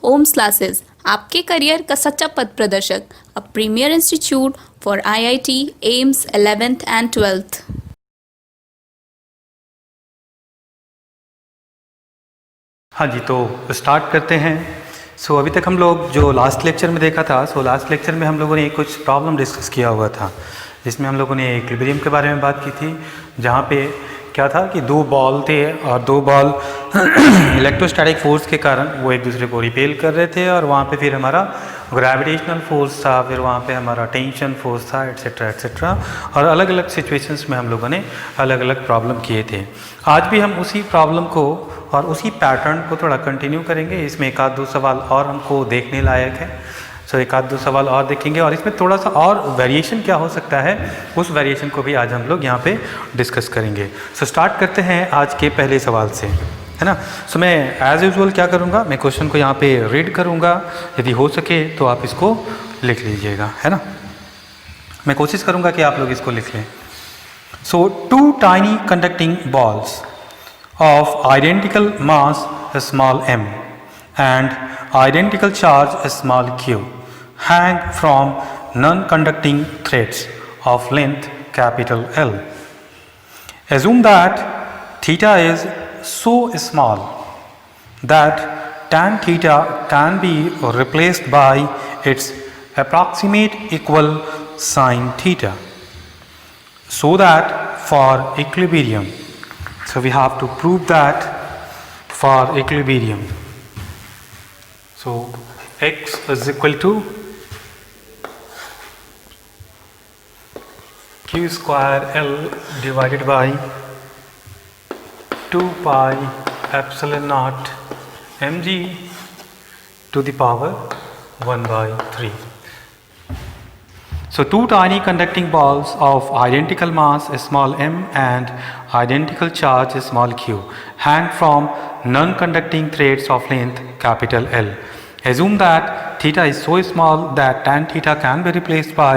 Ohms classes, आपके career का सच्चा पथ प्रदर्शक, a premier institute for IIT AIIMS 11th and 12th। हाँ जी, तो स्टार्ट करते हैं। अभी तक हम लोग जो लास्ट लेक्चर में देखा था, लास्ट लेक्चर में हम लोगों ने कुछ प्रॉब्लम डिस्कस किया हुआ था, जिसमें हम लोगों ने इक्विलिब्रियम के बारे में बात की थी, जहाँ पे क्या था कि दो बॉल थे और दो बॉल इलेक्ट्रोस्टैटिक फोर्स के कारण वो एक दूसरे को रिपेल कर रहे थे, और वहाँ पे फिर हमारा ग्रेविटेशनल फोर्स था, फिर वहाँ पे हमारा टेंशन फोर्स था, एट्सेट्रा एट्सेट्रा, और अलग अलग सिचुएशंस में हम लोगों ने अलग अलग प्रॉब्लम किए थे। आज भी हम उसी प्रॉब्लम को और उसी पैटर्न को थोड़ा कंटिन्यू करेंगे। इसमें एक आध दो सवाल और हमको देखने लायक है, एक आध दो सवाल और देखेंगे, और इसमें थोड़ा सा और वेरिएशन क्या हो सकता है, उस वेरिएशन को भी आज हम लोग यहाँ पे डिस्कस करेंगे। स्टार्ट करते हैं आज के पहले सवाल से, है ना। मैं एज यूजुअल क्या करूँगा, मैं क्वेश्चन को यहाँ पे रीड करूँगा, यदि हो सके तो आप इसको लिख लीजिएगा, है ना। मैं कोशिश करूँगा कि आप लोग इसको लिख लें। Two tiny conducting balls of identical mass small m and identical charge small q hang from non-conducting threads of length capital L. Assume that theta is so small that tan theta can be replaced by its approximate equal sin theta, so that for equilibrium, we have to prove that for equilibrium, x is equal to q square L divided by 2 pi epsilon naught mg to the power 1 by 3. Two tiny conducting balls of identical mass small m and identical charge small q hang from non-conducting threads of length capital L. Assume that theta is so small that tan theta can be replaced by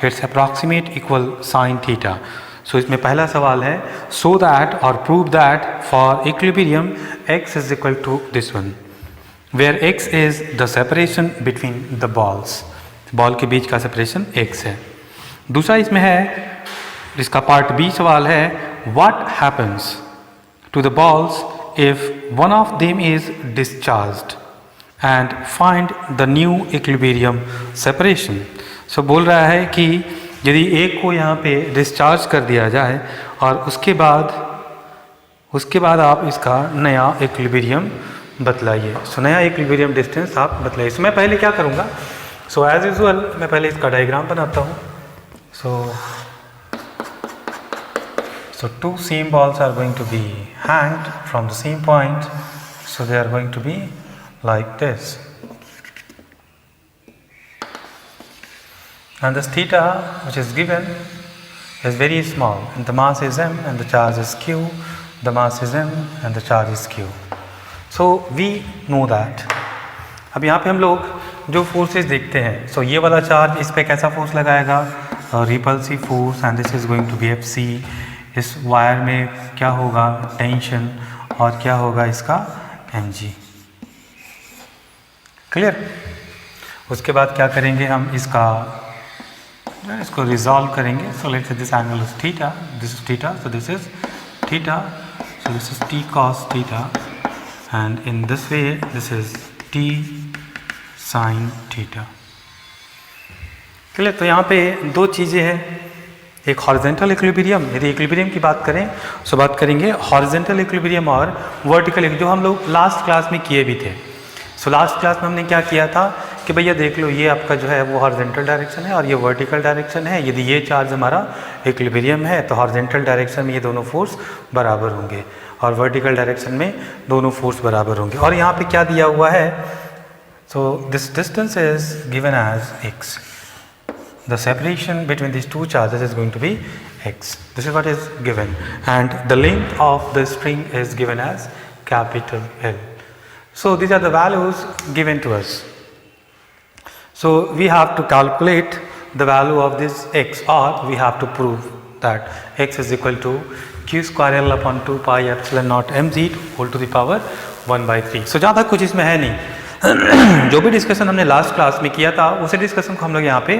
its approximate equal sin theta. इसमें पहला सवाल है so that or prove that for equilibrium x is equal to this one, where x is the separation between the balls. Ball के बीच का separation x है। दूसरा इसमें है, इसका पार्ट बी सवाल है, what happens to the balls if one of them is discharged and find the new equilibrium separation. बोल रहा है कि यदि एक को यहाँ पे डिस्चार्ज कर दिया जाए और उसके बाद आप इसका नया इक्विलिब्रियम बतलाइए। नया इक्विलिब्रियम डिस्टेंस आप बतलाइए। मैं पहले क्या करूँगा, एज यूजुअल मैं पहले इसका डायग्राम बनाता हूँ। Two same balls are going to be hanged from the same point, so they are going to be like this, and this theta which is given is very small, and the mass is m and the charge is q. The mass is m and the charge is q. We know that. अब यहाँ पे हम लोग जो forces देखते हैं, ये वाला चार्ज इस पे कैसा फोर्स लगाएगा, repulsive force, and this is going to be F C. इस वायर में क्या होगा, टेंशन, और क्या होगा इसका एम जी। क्लियर। उसके बाद क्या करेंगे, हम इसको रिजॉल्व करेंगे। Let's say this angle is theta, this is theta, this is theta, this is T cos theta, and in this way this is T sine theta. Clear. तो यहाँ पे दो चीज़ें हैं, एक हॉरिजॉन्टल इक्विलिब्रियम, यदि इक्विलिब्रियम की बात करें बात करेंगे हॉरिजॉन्टल इक्विलिब्रियम और वर्टिकल, जो हम लोग लास्ट क्लास में किए भी थे। लास्ट क्लास में हमने क्या किया था कि भैया देख लो, ये आपका जो है वो हॉरिजॉन्टल डायरेक्शन है और ये वर्टिकल डायरेक्शन है। यदि ये चार्ज हमारा इक्विलिब्रियम है तो हॉरिजॉन्टल डायरेक्शन में ये दोनों फोर्स बराबर होंगे और वर्टिकल डायरेक्शन में दोनों फोर्स बराबर होंगे। और यहाँ पे क्या दिया हुआ है, this distance is given as x. The separation between these two charges is going to be x. This is what is given, and the length of the string is given as capital L. These are the values given to us. We have to calculate the value of this x, or we have to prove that x is equal to q square L upon 2 pi epsilon naught mg whole to the power 1 by 3. ज़्यादा कुछ इसमें है नहीं। जो भी discussion हमने last class में किया था उसी डिस्कशन को हम लोग यहाँ पे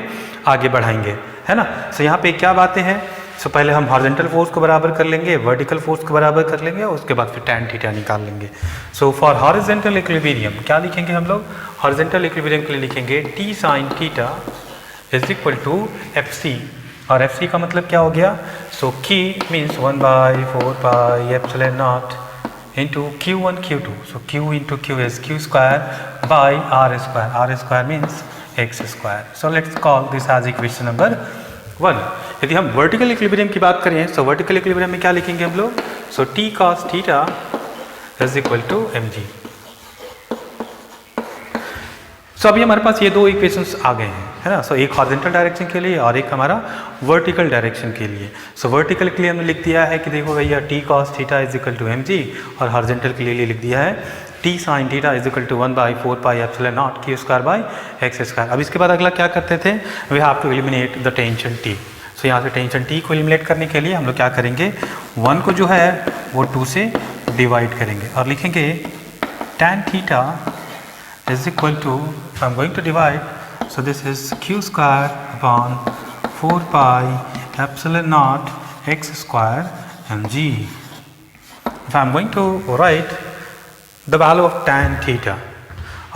आगे बढ़ाएंगे, है ना। सो यहाँ पे क्या बातें हैं, सो पहले हम हॉरिजॉन्टल फोर्स को बराबर कर लेंगे, वर्टिकल फोर्स को बराबर कर लेंगे और उसके बाद फिर tan थीटा निकाल लेंगे। सो फॉर हॉरिजॉन्टल इक्विलिब्रियम क्या लिखेंगे हम लोग, हॉरिजॉन्टल इक्विलिब्रियम के लिए लिखेंगे t sin theta is equal to FC, और FC का मतलब क्या हो गया, so K means 1/4 pi epsilon naught into Q1 Q2, so Q into Q is Q square by R square, R square means X square. So let's call this as equation number 1. यदि हम vertical equilibrium की बात करें, so vertical equilibrium में क्या लिखेंगे हम लोग, so T cos theta is equal to mg. सो अभी हमारे पास ये दो इक्वेशंस आ गए हैं, है ना। सो एक हॉरिजॉन्टल डायरेक्शन के लिए और एक हमारा वर्टिकल डायरेक्शन के लिए। सो वर्टिकल के लिए हमने लिख दिया है कि देखो भैया t cos theta is equal to mg, और हॉरिजॉन्टल के लिए लिख दिया है t sin theta is equal to 1/4 pi epsilon naught q square by x square. अब इसके बाद अगला क्या करते थे, we have to eliminate the tension t। So यहाँ से टेंशन t को एलिमिनेट करने के लिए हम लोग क्या करेंगे, 1 को जो है वो 2 से डिवाइड करेंगे और लिखेंगे tan theta is equal to, I'm going to divide, so this is q square upon 4 pi epsilon naught x square mg. If I'm going to write the value of tan theta,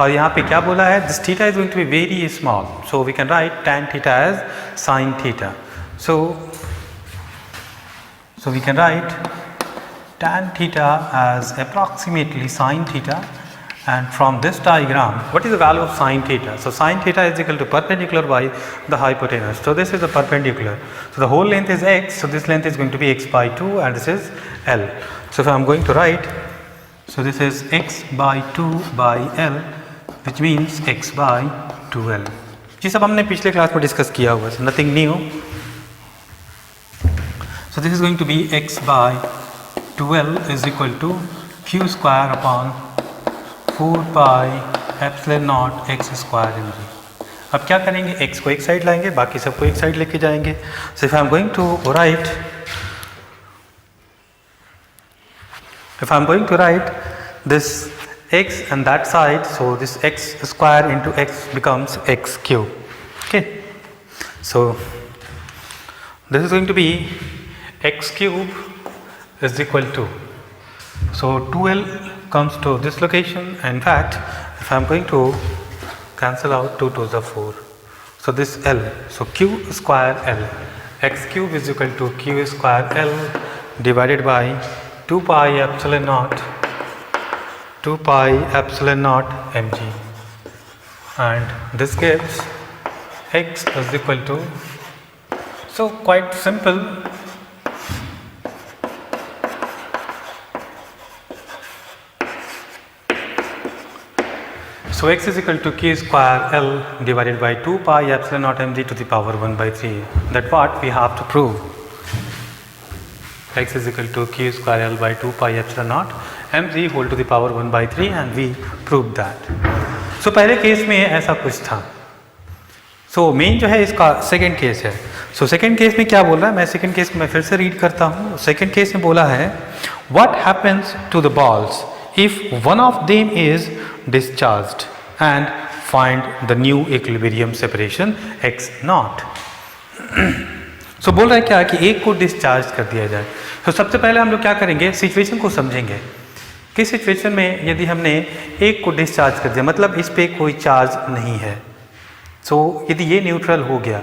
और यहाँ पे क्या बोला है, this theta is going to be very small, so we can write tan theta as sin theta. So we can write tan theta as approximately sin theta. And from this diagram, what is the value of sin theta? So sin theta is equal to perpendicular by the hypotenuse. So this is the perpendicular. So the whole length is x. So this length is going to be x by 2, and this is L. So if I am going to write, so this is x by 2 by L, which means x by 2L. ये सब हमने पिछले class में discuss किया हुआ है, nothing new. So this is going to be x by 2L is equal to q square upon 4 pi epsilon not x square mg. अब क्या करेंगे, x को एक साइड लाएंगे, बाकी सबको एक साइड लेके जाएंगे. So if I am going to write this x and that side, so this x square into x becomes x cube. Okay, so this is going to be x cube is equal to, so 2L comes to this location. In fact, if I am going to cancel out 2 to the 4, so this L, so q square L, x cube is equal to q square L divided by 2 pi epsilon naught mg, and this gives x is equal to, so quite simple. So x is equal to q square L divided by 2 pi epsilon naught mg to the power 1/3. That's what we have to prove. X is equal to q square L by 2 pi epsilon naught mg whole to the power 1/3, and we proved that. So पहले case में ऐसा कुछ था. So main जो है इसका second case है. So second case में क्या बोल रहा है, मैं सेकेंड केस को मैं फिर से रीड करता हूँ. सेकेंड केस में बोला है, what happens to the balls if one of them is discharged and find the new equilibrium separation x naught. So बोल रहा है क्या कि एक को डिस्चार्ज कर दिया जाए. तो सबसे पहले हम लोग क्या करेंगे, सिचुएशन को समझेंगे. किस सिचुएशन में यदि हमने एक को डिस्चार्ज कर दिया, मतलब इस पे कोई चार्ज नहीं है. सो यदि ये न्यूट्रल हो गया,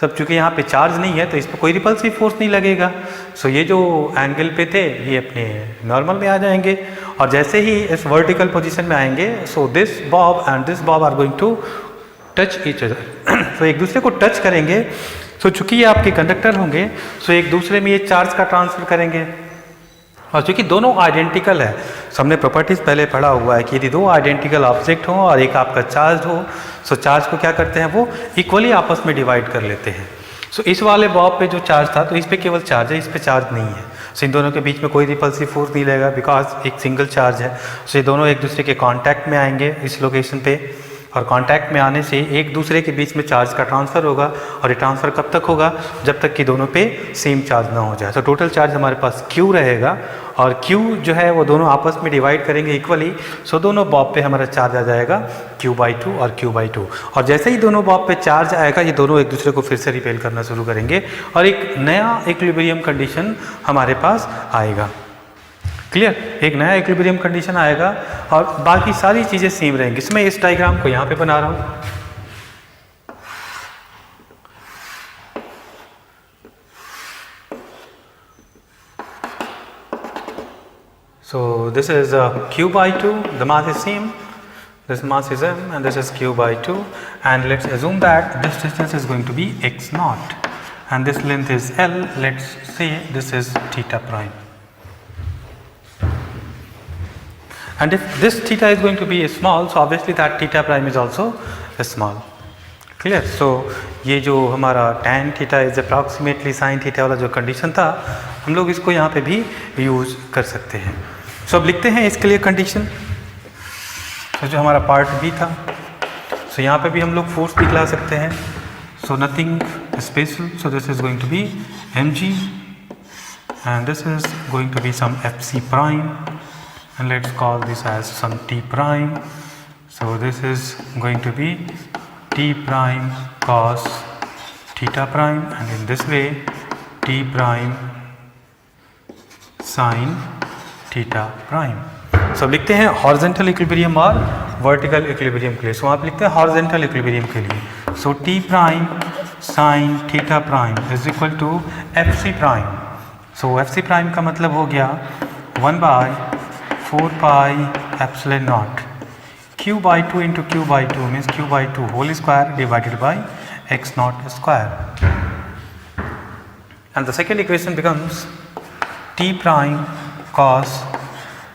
सब चूँकि यहाँ पे चार्ज नहीं है तो इस पर कोई रिपल्सिव फोर्स नहीं लगेगा. सो ये जो एंगल पे थे ये अपने नॉर्मल में आ जाएंगे, और जैसे ही इस वर्टिकल पोजीशन में आएंगे, so this bob and this bob are going to touch each other. So एक दूसरे को टच करेंगे. सो चूँकि ये आपके कंडक्टर होंगे, सो एक दूसरे में ये चार्ज का ट्रांसफर करेंगे, और चूँकि दोनों आइडेंटिकल है, सो हमने प्रॉपर्टीज़ पहले पढ़ा हुआ है कि यदि दो आइडेंटिकल ऑब्जेक्ट हो और एक आपका चार्ज हो, सो चार्ज को क्या करते हैं, वो इक्वली आपस में डिवाइड कर लेते हैं. सो इस वाले बॉब पे जो चार्ज था, तो इस पे केवल चार्ज है, इस पे चार्ज नहीं है. सो इन दोनों के बीच में कोई रिपल्सिव फोर्स नहीं लगेगा, बिकॉज एक सिंगल चार्ज है. सो ये दोनों एक दूसरे के कांटेक्ट में आएंगे इस लोकेशन पे, और कांटेक्ट में आने से एक दूसरे के बीच में चार्ज का ट्रांसफ़र होगा, और ये ट्रांसफ़र कब तक होगा, जब तक कि दोनों पे सेम चार्ज ना हो जाए। तो टोटल चार्ज हमारे पास Q रहेगा, और Q जो है वो दोनों आपस में डिवाइड करेंगे इक्वली, सो दोनों बॉब पे हमारा चार्ज आ जाएगा Q/2 और Q/2। और जैसे ही दोनों बॉब पे चार्ज आएगा, ये दोनों एक दूसरे को फिर से रिपेल करना शुरू करेंगे और एक नया इक्विलिब्रियम कंडीशन हमारे पास आएगा। क्लियर, एक नया इक्विलिब्रियम कंडीशन आएगा और बाकी सारी चीज़ें सेम रहेंगी। इसमें इस डायग्राम को यहाँ पे बना रहा हूँ। So this is Q/2, the mass is same, this mass is m, and this is Q/2, and let's assume that this distance is going to be x0 and this length is L. Let's say this is theta prime, and if this theta is going to be small, so obviously that theta prime is also small. Clear? So ये जो हमारा tan theta is approximately sin theta वाला जो condition था, हम लोग इसको यहाँ पे भी यूज़ कर सकते हैं। सो अब लिखते हैं इसके लिए कंडीशन। तो जो हमारा पार्ट बी था, सो यहाँ पे भी हम लोग फोर्स दिखला सकते हैं। So nothing special, so this is going to be mg and this is going to be some fc prime, and let's call this as some t prime. So this is going to be t prime cos theta prime, and in this way t prime sin theta prime. So अब लिखते हैं horizontal equilibrium और vertical equilibrium के लिए। सो आप लिखते हैं horizontal equilibrium के लिए, so t prime sin theta prime is equal to fc prime. So fc prime का मतलब हो गया 1/4 pi epsilon naught Q/2 into Q/2 means Q/2 whole square divided by x0 square, and the second equation becomes t prime cos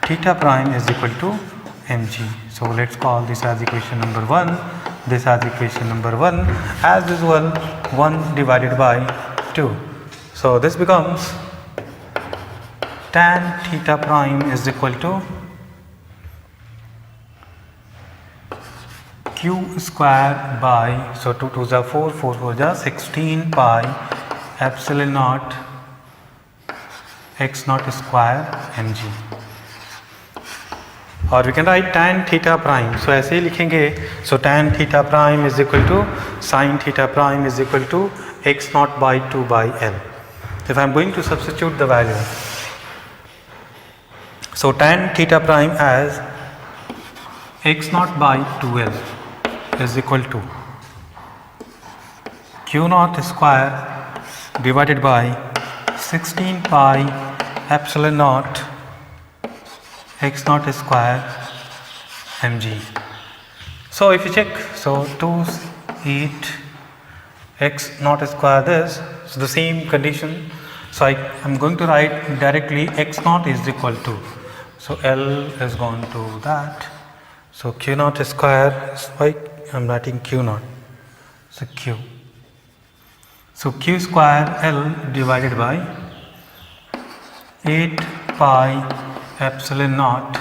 theta prime is equal to mg. So let's call this as equation number 1, this as equation number 1, as usual 1 divided by 2. So this becomes tan theta prime is equal to q square by, so 2 2s are 4, 4 4s are 16 pi epsilon naught x0 square mg. और we can write tan theta prime, so ऐसे ही लिखेंगे। So tan theta prime is equal to sin theta prime is equal to x0/2/L. If I am going to substitute the value, so tan theta prime as x0/2L is equal to Q0 square divided by 16 pi epsilon naught x0 square mg. So if you check, so 2 8 x0 square this, so the same condition. So I am going to write directly x0 is equal to, so L is gone to that, so Q0 square is like I am writing Q0, so Q, so Q square L divided by 8 pi epsilon naught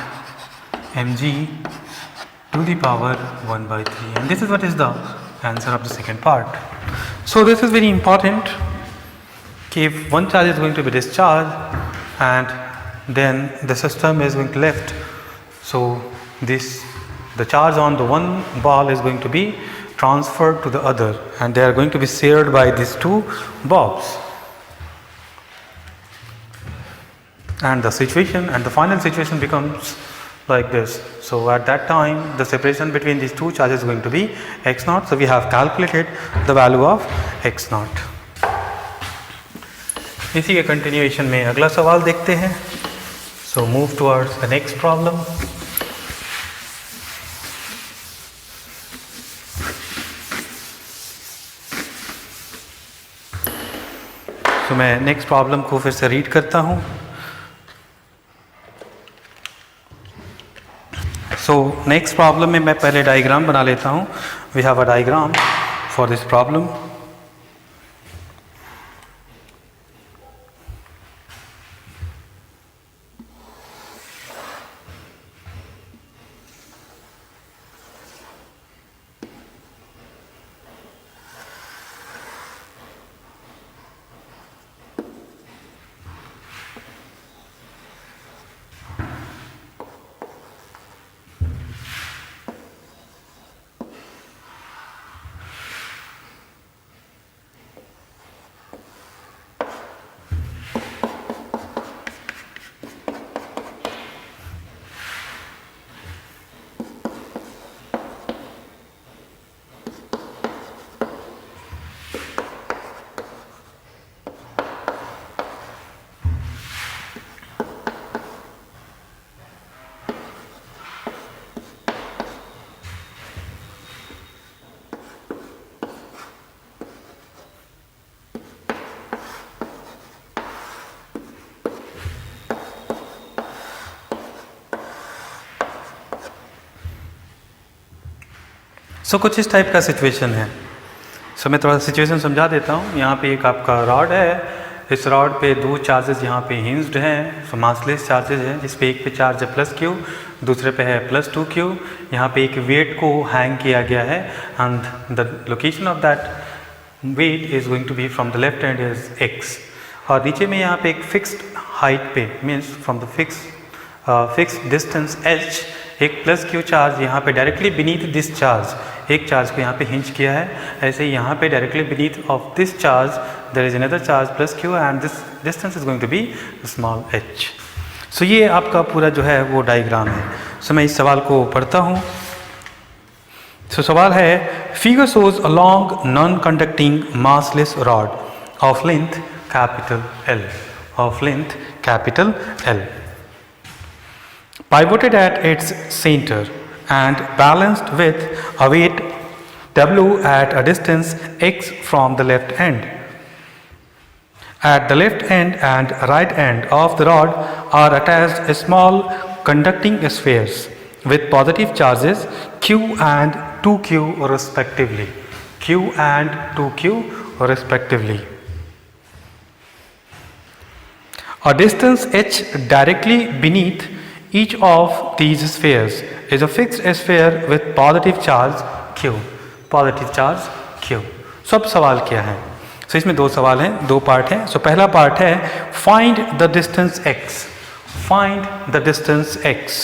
mg to the power 1/3, and this is what is the answer of the second part. So this is very important, if one charge is going to be discharged and then the system is going to left, so the charge on the one ball is going to be transferred to the other, and they are going to be shared by these two bobs. And the situation and the final situation becomes like this. So at that time the separation between these two charges is going to be x0. So we have calculated the value of x0. इसी के continuation में अगला सवाल देखते हैं. So move towards the next problem. तो मैं next problem को फिर से रीड करता हूँ. सो नेक्स्ट प्रॉब्लम में मैं पहले डायग्राम बना लेता हूँ. We have a diagram for this problem. So कुछ इस टाइप का सिचुएशन है। सो मैं थोड़ा सिचुएशन समझा देता हूँ। यहाँ पे एक आपका रॉड है, इस रॉड पे दो चार्जेस यहाँ पे हिंज्ड हैं, सो मासलेस चार्जेस हैं, जिस पे एक पे चार्ज है +q, दूसरे पे है +2q। यहाँ पे एक वेट को हैंग किया गया है and the location of that weight is going to be from the left hand is x। और नीचे में यहाँ पे एक फिक्स्ड हाइट पे means from the fixed distance h एक +q चार्ज यहाँ पे डायरेक्टली बीनीथ दिस चार्ज, एक चार्ज को यहाँ पे हिंज किया है। ऐसे ही यहाँ पे directly beneath of this charge there is another charge +q and this distance is going to be small h। So ये आपका पूरा जो है वो डायग्राम है। सो मैं इस सवाल को पढ़ता हूँ। सो सवाल है, figure shows a long non conducting massless rod of length L, of length L, pivoted at its center and balanced with a weight W at a distance x from the left end. At the left end and right end of the rod are attached small conducting spheres with positive charges q and 2q respectively. q and 2q respectively. A distance h directly beneath each of these spheres is a fixed sphere with positive charge q. Positive charge q. So अब सवाल क्या है? So इसमें दो सवाल हैं, दो part हैं। So पहला पार्ट है find the distance x. Find the distance x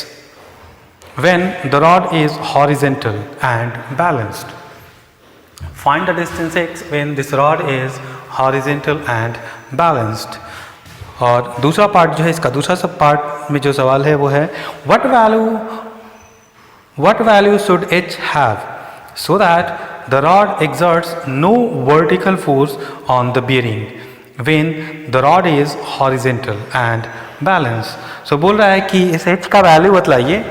when the rod is horizontal and balanced. Find the distance x when this rod is horizontal and balanced. और दूसरा पार्ट जो है इसका, दूसरा सब पार्ट में जो सवाल है वो है what value should h have so that the rod exerts no vertical force on the bearing when the rod is horizontal and balanced. So बोल रहा है कि इस h का वैल्यू बतलाइए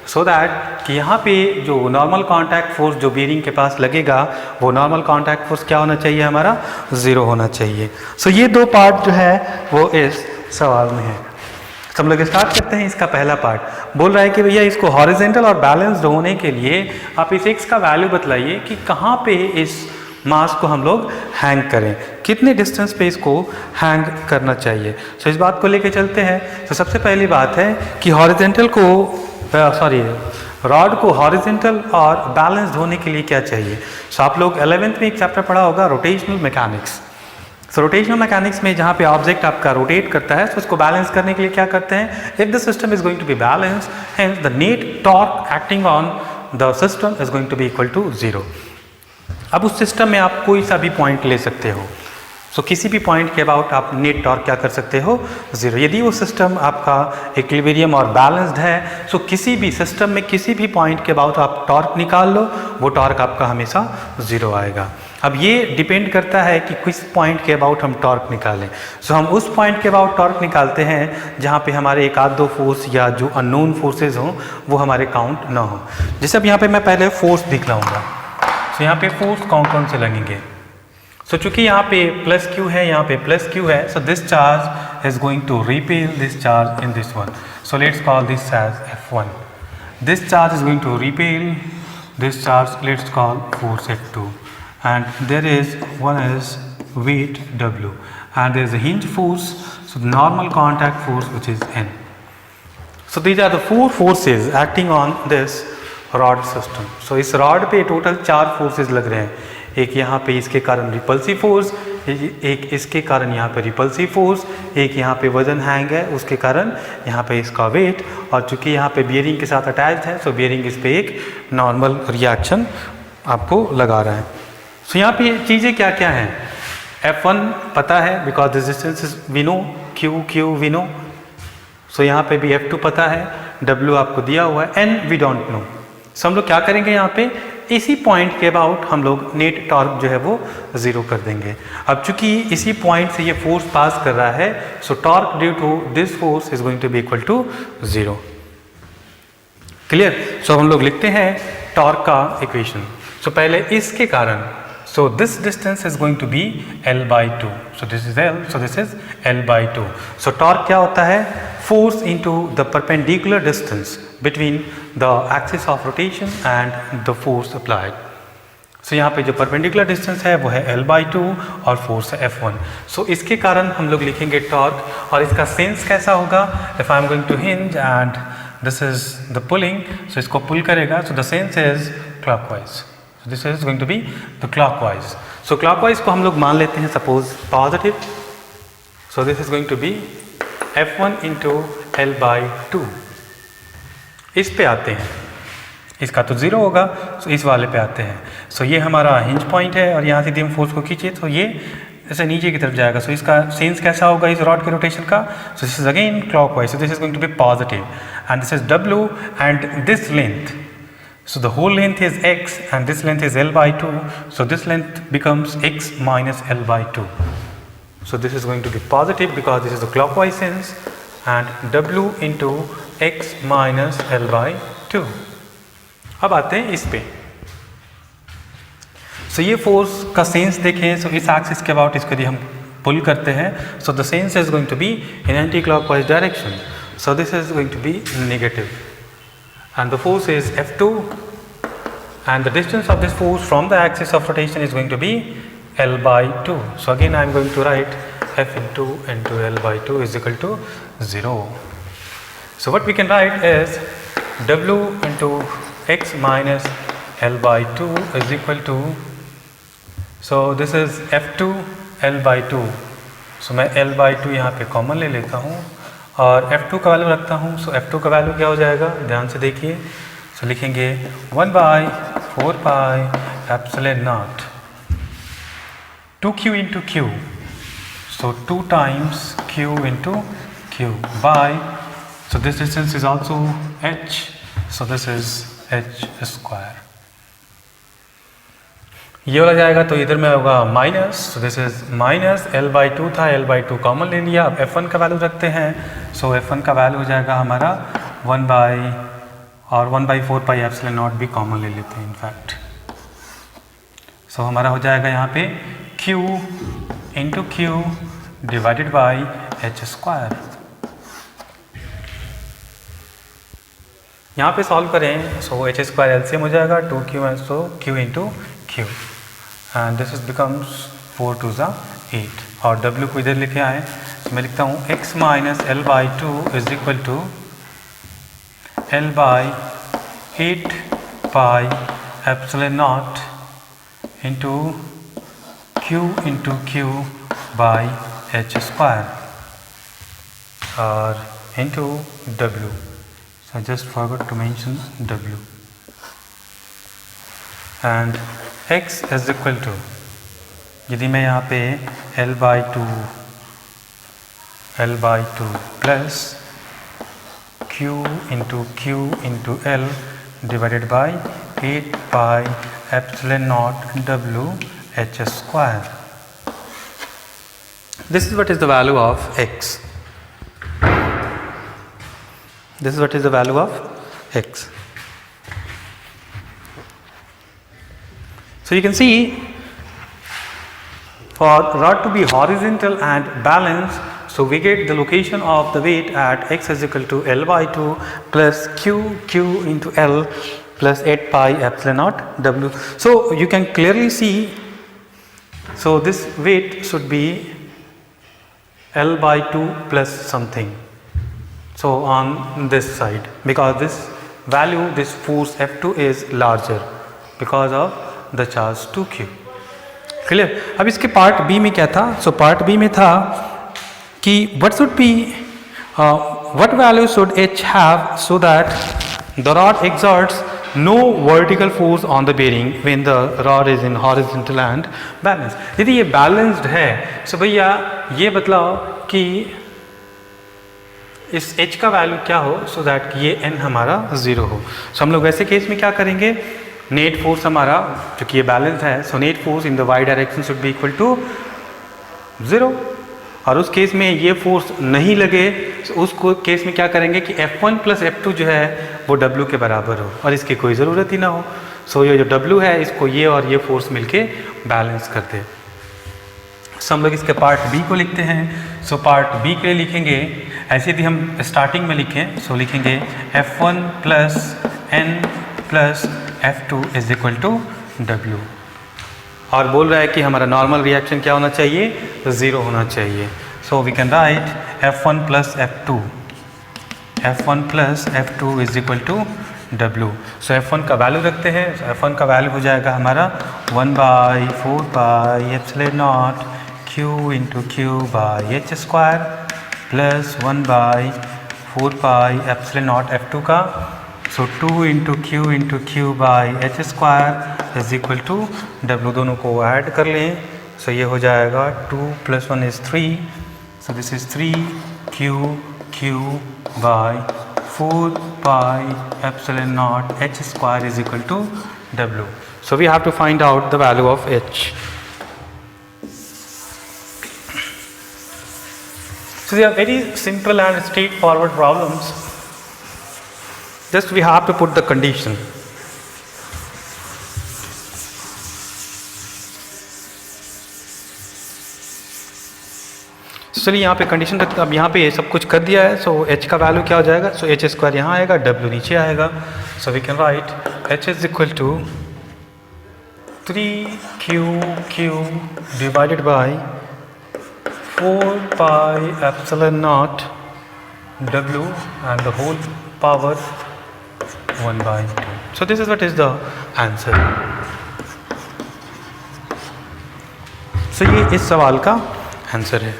सो दैट कि यहाँ पे जो नॉर्मल कॉन्टैक्ट फोर्स जो बीयरिंग के पास लगेगा वो नॉर्मल कॉन्टैक्ट फोर्स क्या होना चाहिए, हमारा 0 होना चाहिए। सो ये दो पार्ट जो है वो इस सवाल में है। हम लोग स्टार्ट करते हैं इसका पहला पार्ट। बोल रहा है कि भैया इसको हॉरिजेंटल और बैलेंस्ड होने के लिए आप इस x का वैल्यू बतलाइए कि कहाँ पे इस मास को हम लोग हैंग करें, कितने डिस्टेंस पे इसको हैंग करना चाहिए। सो इस बात को लेके चलते हैं। तो सबसे पहली बात है कि हॉरिजेंटल को रॉड को हॉरिजेंटल और बैलेंस्ड होने के लिए क्या चाहिए। सो आप लोग 11th में एक चैप्टर पढ़ा होगा रोटेशनल मैकेनिक्स। सो रोटेशनल मैकेनिक्स में जहाँ पे ऑब्जेक्ट आपका रोटेट करता है तो उसको बैलेंस करने के लिए क्या करते हैं, if the system is going to be balanced hence the net torque acting on the system is going to be equal to 0। अब उस सिस्टम में आप कोई सा भी पॉइंट ले सकते हो। सो किसी भी पॉइंट के अबाउट आप नेट टॉर्क क्या कर सकते हो, 0। यदि वो सिस्टम आपका इक्विलिब्रियम और बैलेंस्ड है सो किसी भी सिस्टम में किसी भी पॉइंट के अबाउट आप टॉर्क निकाल लो, वो टॉर्क आपका हमेशा 0 आएगा। अब ये डिपेंड करता है कि किस पॉइंट के अबाउट हम टॉर्क निकालें। सो हम उस पॉइंट के अबाउट टॉर्क निकालते हैं जहाँ पे हमारे एक आध दो फोर्स या जो अननोन फोर्सेज हों वो हमारे काउंट ना हो। जैसे अब यहाँ पे मैं पहले फोर्स दिखलाऊंगा। सो यहाँ पे फोर्स कौन कौन से लगेंगे। सो चूंकि यहाँ पे +q है, यहाँ पे +q है, so this charge is going to repel this charge in this one. So let's call this as F1. This charge is going to repel this charge, let's call force F2. And there is one is weight W and there is a hinge force, so the normal contact force which is N. So these are the 4 forces acting on this rod system. So इस rod पे total 4 forces लग रहे हैं। एक यहाँ पे इसके कारण रिपल्सिव फोर्स, एक इसके कारण यहाँ पे रिपल्सिव फोर्स, एक यहाँ पे वजन हैंग है उसके कारण यहाँ पे इसका वेट, और चूंकि यहाँ पे बियरिंग के साथ अटैच्ड है सो बियरिंग इस पे एक नॉर्मल रिएक्शन आपको लगा रहा है। सो यहाँ पे चीज़ें क्या क्या हैं, F1 पता है because this distance is we know, Q we know. So यहाँ पे भी F2 पता है, W आपको दिया हुआ है, N वी डोंट नो। सो हम लोग क्या करेंगे यहाँ पे इसी पॉइंट के अबाउट हम लोग नेट टॉर्क जो है वो 0 कर देंगे। अब चूंकि इसी पॉइंट से ये फोर्स पास कर रहा है so torque due to this force is going to be equal to 0। Clear. So हम लोग लिखते हैं टॉर्क का इक्वेशन। सो पहले इसके कारण, so this distance is going to be L/2. So this is L, so this is L/2. So torque क्या होता है, force into the perpendicular distance between the axis of rotation and the force applied. सो यहाँ पे जो perpendicular distance है वो है L/2 और फोर्स है F1। सो इसके कारण हम लोग लिखेंगे टॉर्क, और इसका सेंस कैसा होगा, if I am going to hinge and this is the pulling, so इसको पुल करेगा, so the sense is clockwise, so this is going to be the clockwise. So clockwise को हम लोग मान लेते हैं suppose positive, so this is going to be F1 into L/2। इस पे आते हैं, इसका तो 0 होगा, सो इस वाले पे आते हैं। सो ये हमारा हिंज पॉइंट है और यहाँ से यदि हम फोर्स को खींचे तो ये ऐसे नीचे की तरफ जाएगा। सो इसका सेंस कैसा होगा इस रॉड के रोटेशन का, so this is again clockwise, so this is going to be positive and this is W and this length, so the whole length is x and this length is L/2, so this length becomes x minus L/2. So this is going to be positive because this is the clockwise sense, and W into x minus L/2. अब आते हैं इस पे, so ये force का sense देखें, so इस axis के अबाउट इसको यदि हम पुल करते हैं, so the sense is going to be in anti-clockwise direction, so this is going to be negative. And the force is F2, and the distance of this force from the axis of rotation is going to be L/2. So again I am going to write F into L/2 is equal to 0. So what we can write is W into x minus L/2 is equal to, so this is F2 L/2. So मैं L/2 यहाँ पे common ले लेता हूँ और F2 का value रखता हूँ। सो F2 का वैल्यू क्या हो जाएगा, ध्यान से देखिए, सो लिखेंगे 1/4 pi epsilon not 2Q into Q, so 2 times Q into Q by, so this distance is also h, so this is h square. ये वाला जाएगा तो इधर में होगा minus, so this is minus L/2 था, L/2 कॉमन ले लिया, अब F1 का वैल्यू रखते हैं, सो F1 का वैल्यू हो जाएगा हमारा 1/4 पाई एप्सिलॉन नॉट भी कॉमन ले लेते हैं इनफैक्ट। सो हमारा हो जाएगा यहाँ पे Q into Q divided by h square. यहाँ पे सॉल्व करें, सो h स्क्वायर एलसीएम हो जाएगा 2Q, so Q into Q, and this is becomes 4 2 8, और W को इधर लेके आए, तो मैं लिखता हूँ x minus L/2 is equal to L/8 pi epsilon naught into Q into Q by h square और into W. So I just forgot to mention W. And x is equal to, यदि मैं यहाँ पे L/2 plus Q into L divided by 8 pi epsilon not W h square. This is what is the value of x. This is what is the value of x. So you can see, for rod to be horizontal and balanced, so we get the location of the weight at x is equal to L/2 plus Q into L plus 8 pi epsilon naught W. So you can clearly see, so this weight should be L/2 plus something. So on this side, because this value, this force F2 is larger because of the charge 2Q. Clear. अब इसके part B में क्या था, so part B में था कि what should be, what value should H have so that the rod exerts no vertical force on the bearing when the rod is in horizontal and balanced. यदि ये balanced है, सो भैया ये बतलाओ कि इस h का वैल्यू क्या हो सो दैट ये n हमारा 0 हो. सो हम लोग वैसे केस में क्या करेंगे, नेट फोर्स हमारा चूँकि ये बैलेंस है, so net force in the Y direction should be equal to 0. और उस केस में ये फोर्स नहीं लगे, तो उस केस में क्या करेंगे कि F1 प्लस F2 जो है वो W के बराबर हो और इसकी कोई ज़रूरत ही ना हो. सो ये जो W है इसको ये और ये फोर्स मिलके बैलेंस कर दे. सो हम लोग इसके पार्ट बी को लिखते हैं. सो पार्ट बी के लिए लिखेंगे ऐसे, यदि हम स्टार्टिंग में लिखें, सो लिखेंगे F1 plus N plus F2 is equal to W. और बोल रहा है कि हमारा नॉर्मल रिएक्शन क्या होना चाहिए, 0 होना चाहिए. So we can write F1 plus F2, F1 plus F2 is equal to W. So F1 का वैल्यू रखते हैं. F1 का वैल्यू हो जाएगा हमारा 1/4πε0 Q into Q by H square plus 1/4πε0 F2 का. So 2 into Q by H square is equal to W. दोनों को ऐड कर लें. सो ये हो जाएगा 2 + 1 is 3. So this is 3Q by 4πε0 H square is equal to W. So we have to find out the value of H. So they are very simple and straightforward problems. Just we have to put the condition. चलिए यहाँ पे condition रखते. अब यहाँ पे ये सब कुछ कर दिया है. सो H का वैल्यू क्या हो जाएगा. सो H स्क्वायर यहाँ आएगा, W नीचे आएगा. So we can write H is equal to 3Q divided by 4πε0 W and the whole power 1/2. So this is what is the answer. So ये इस सवाल का आंसर है.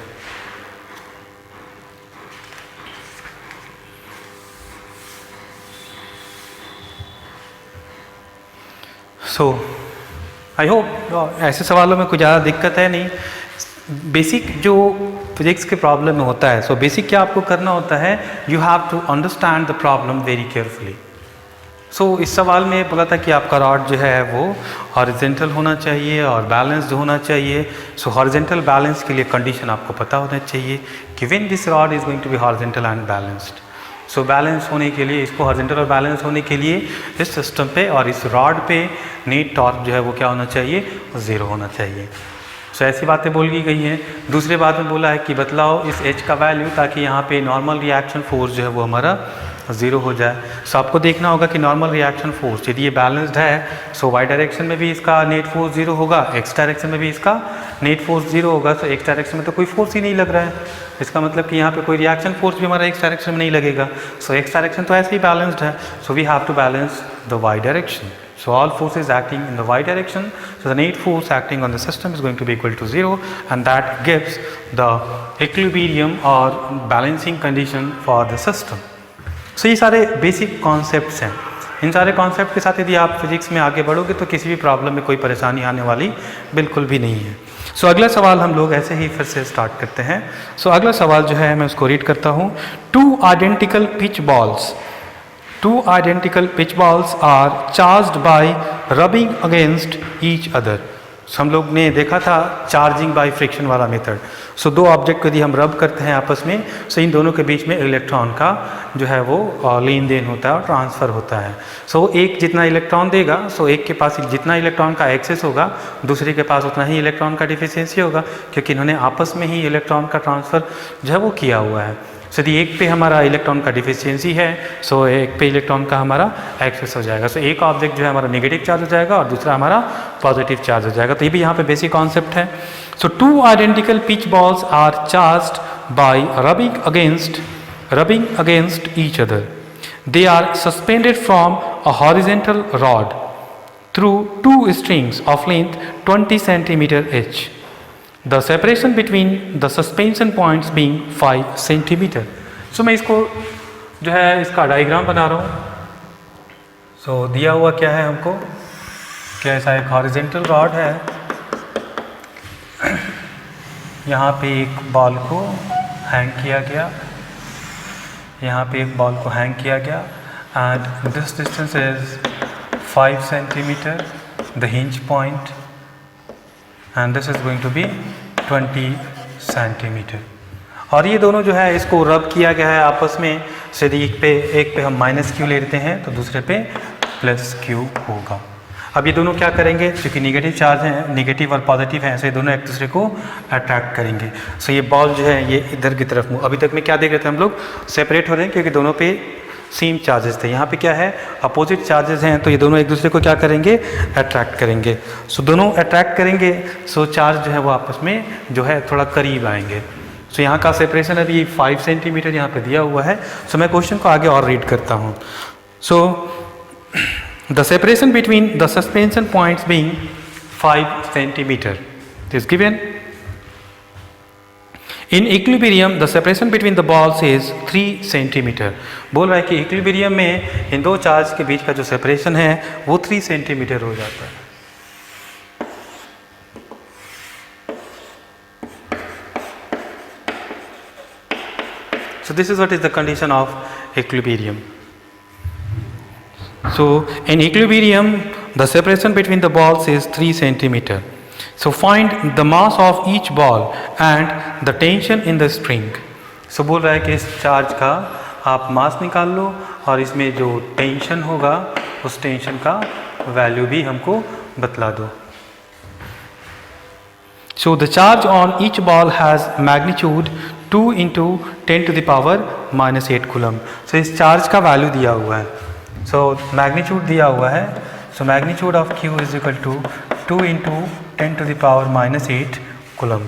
सो आई होप ऐसे सवालों में कुछ ज़्यादा दिक्कत है नहीं. बेसिक जो फिजिक्स के प्रॉब्लम में होता है, सो बेसिक क्या आपको करना होता है, you have to understand the problem very carefully. So इस सवाल में बोला था कि आपका रॉड जो है वो हॉरिजेंटल होना चाहिए और बैलेंस्ड होना चाहिए. सो हॉरिजेंटल बैलेंस के लिए कंडीशन आपको पता होना चाहिए कि when this rod is going to be horizontal and balanced. So balance होने के लिए, इसको हॉरिजेंटल और बैलेंस होने के लिए इस सिस्टम पे और इस रॉड पे नेट टॉर्क जो है वो क्या होना चाहिए, 0 होना चाहिए. सो ऐसी बातें बोल की गई हैं. दूसरे बात में बोला है कि बतलाओ इस H का वैल्यू ताकि यहाँ पे नॉर्मल रिएक्शन फोर्स जो है वो हमारा 0 हो जाए. सो आपको देखना होगा कि नॉर्मल रिएक्शन फोर्स यदि ये बैलेंस्ड है, सो वाई डायरेक्शन में भी इसका नेट फोर्स 0 होगा, एक्स डायरेक्शन में भी इसका नेट फोर्स 0 होगा. सो एक्स डायरेक्शन में तो कोई फोर्स ही नहीं लग रहा है. इसका मतलब कि यहाँ पे कोई रिएक्शन फोर्स भी हमारा एक्स डायरेक्शन में नहीं लगेगा. सो एक्स डायरेक्शन तो ऐसे ही बैलेंस्ड है. So we have to balance the Y direction. So all forces acting in the y direction, so the net force acting on the system is going to be equal to 0, and that gives the equilibrium or balancing condition for the system. So ये सारे basic concepts हैं. इन सारे concept के साथ यदि आप physics में आगे बढ़ोगे तो किसी भी प्रॉब्लम में कोई परेशानी आने वाली बिल्कुल भी नहीं है. सो अगला सवाल हम लोग ऐसे ही फिर से स्टार्ट करते हैं. सो अगला सवाल जो है मैं उसको रीड करता हूँ. 2 identical pitch balls are charged by rubbing against each other. So, हम लोग ने देखा था चार्जिंग बाय फ्रिक्शन वाला मेथड. सो दो ऑब्जेक्ट को यदि हम रब करते हैं आपस में, सो इन दोनों के बीच में इलेक्ट्रॉन का जो है वो लेन देन होता है और ट्रांसफ़र होता है. सो एक जितना इलेक्ट्रॉन देगा, सो एक के पास जितना इलेक्ट्रॉन का एक्सेस होगा, दूसरे के पास उतना ही इलेक्ट्रॉन का डिफिशियंसी होगा, क्योंकि इन्होंने आपस में ही इलेक्ट्रॉन का ट्रांसफ़र जो है वो किया हुआ है. सो यदि एक पे हमारा इलेक्ट्रॉन का डिफिशियंसी है, सो एक पे इलेक्ट्रॉन का हमारा एक्सेस हो जाएगा. सो एक ऑब्जेक्ट जो है हमारा नेगेटिव चार्ज हो जाएगा और दूसरा हमारा पॉजिटिव चार्ज हो जाएगा. तो ये भी यहाँ पे बेसिक कॉन्सेप्ट है. सो 2 identical pitch balls are charged by rubbing against each other. They are suspended from a horizontal rod through 2 strings of length 20 centimeter each. The separation between the suspension points being 5 centimeter. So मैं इसको जो है इसका diagram बना रहा हूँ. सो दिया हुआ क्या है हमको, क्या ऐसा एक हॉरिजेंटल रॉड है, यहाँ पे एक बॉल को हैंग किया गया, यहाँ पे एक बॉल को हैंग किया गया, and this distance is 5 centimeter the hinge point, and this is going to be 20 centimeter. और ये दोनों जो है इसको रब किया गया है आपस में. से एक पे हम -q लेते हैं तो दूसरे पे +q होगा. अब ये दोनों क्या करेंगे, क्योंकि नेगेटिव चार्ज हैं, नेगेटिव और पॉजिटिव हैं, ऐसे दोनों एक दूसरे को अट्रैक्ट करेंगे. सो ये बॉल जो है ये इधर की तरफ अभी तक में क्या देख रहे थे हम लोग, सेपरेट हो रहे हैं क्योंकि दोनों पे सेम चार्जेस थे। यहाँ पे क्या है, अपोजिट चार्जेस हैं, तो ये दोनों एक दूसरे को क्या करेंगे, अट्रैक्ट करेंगे। सो दोनों अट्रैक्ट करेंगे, सो चार्ज जो है वो आपस में जो है थोड़ा करीब आएंगे। सो यहाँ का सेपरेशन अभी 5 सेंटीमीटर यहाँ पे दिया हुआ है। सो मैं क्वेश्चन को आगे और रीड करता हूँ। So the separation between the suspension points being 5 centimetre is given. In equilibrium the separation between the balls is 3 centimetre. बोल रहा है कि इक्विलिब्रियम में इन दो चार्ज के बीच का जो सेपरेशन है वो 3 सेंटीमीटर हो जाता है। So this is what is the condition of equilibrium. So in equilibrium the separation between the balls is 3 centimeter. So find the mass of each ball and the tension in the string. So बोल रहा है कि इस charge का आप मास निकाल लो और इसमें जो टेंशन होगा उस टेंशन का वैल्यू भी हमको बतला दो। So the charge on each ball has magnitude 2 into 10 to the power minus 8 coulomb. So इस चार्ज का वैल्यू दिया हुआ है, so मैग्नीट्यूड दिया हुआ है, so magnitude of Q is equal to 2 into 10 to the power minus 8 coulomb.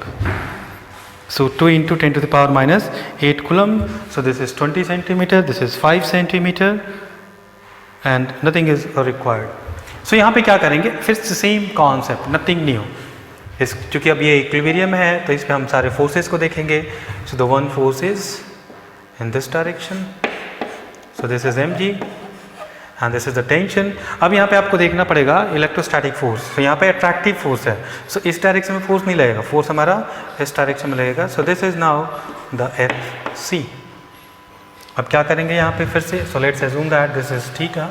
So 2 into 10 to the power minus 8 coulomb. So this is 20 centimeter, this is 5 centimeter and nothing is required। So यहाँ पे क्या करेंगे, फिर से same concept, nothing new. इस चूँकि अब ये इक्विलिब्रियम है तो इस पर हम सारे फोर्सेस को देखेंगे। So the one force is in this direction, so this is mg and this is the tension. अब यहाँ पे आपको देखना पड़ेगा इलेक्ट्रोस्टैटिक फोर्स, तो यहाँ पे अट्रैक्टिव फोर्स है, सो इस डायरेक्शन में फोर्स नहीं लगेगा, फोर्स हमारा इस डायरेक्शन में लगेगा। सो this is now the Fc। अब क्या करेंगे यहाँ पे फिर से, सो let's assume that this is theta,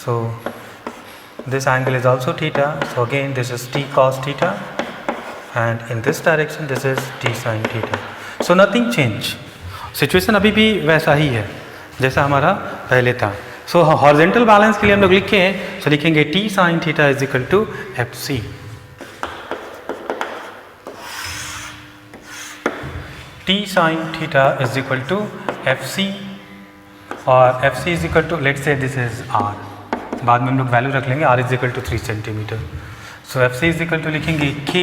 so this angle is also theta, so again this is t cos theta and in this direction this is t sin theta, so nothing change, situation अभी भी वैसा ही है जैसा हमारा पहले था। so horizontal balance के लिए हम लोग लिखे हैं, so लिखेंगे t sin theta is equal to fc। t sin theta is equal to fc और fc is equal to, let's say this is r, बाद में हम लोग वैल्यू रख लेंगे, r is equal to 3 centimetre. So F C is equal to लिखेंगे k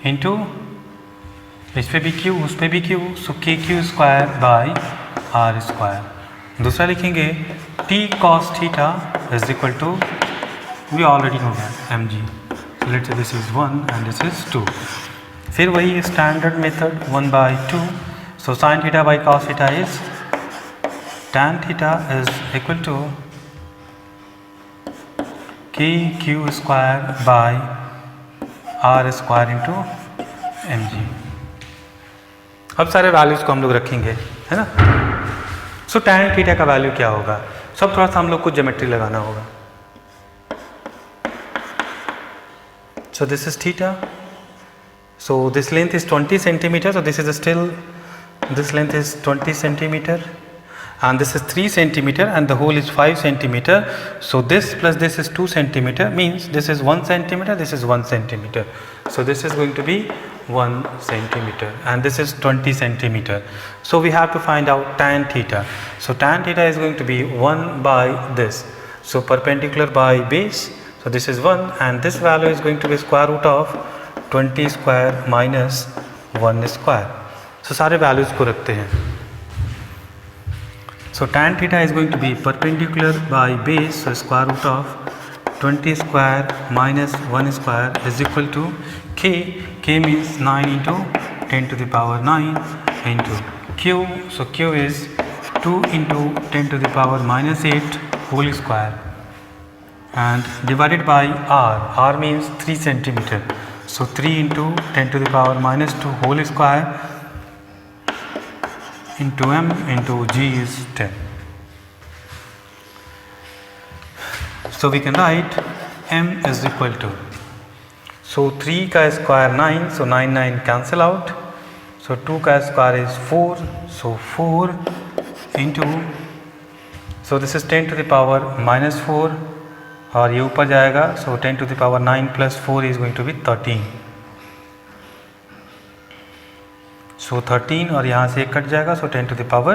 into, इस पे भी q उस पे भी q, so K Q square by R square. दूसरा लिखेंगे t cos theta is equal to, we already हो गया M G, so let's say this is 1 and this is 2। फिर वही standard method 1/2, so sine theta by cos theta is tan theta is equal to k q square by R square into M G. अब सारे values को हम लोग रखेंगे, है ना। सो tan थीटा का वैल्यू क्या होगा, सब थोड़ा सा हम लोग को ज्योमेट्री लगाना होगा। सो this is theta, so this length is 20 centimetre, so this is still, this length is 20 centimetre and this is 3 centimeter and the whole is 5 centimeter, so this plus this is 2 centimeter, means this is 1 centimeter, this is 1 centimeter, so this is going to be 1 centimeter and this is 20 centimeter. So we have to find out tan theta, so tan theta is going to be 1 by this, so perpendicular by base, so this is 1 and this value is going to be square root of 20 square minus 1 square। so सारे values को रखते हैं। So tan theta is going to be perpendicular by base, so square root of 20 square minus 1 square is equal to k, k means 9 into 10 to the power 9 into q, so q is 2 into 10 to the power minus 8 whole square and divided by r means 3 centimeter, so 3 into 10 to the power minus 2 whole square into m into g is 10. So we can write m is equal to, so 3 का square 9, so 9 9 cancel out, so 2 का square is 4, so 4 into, so this is 10 to the power minus 4 और ये ऊपर जाएगा, so 10 to the power 9 plus 4 is going to be 13, सो 13 और यहाँ से एक कट जाएगा, सो 10 to the power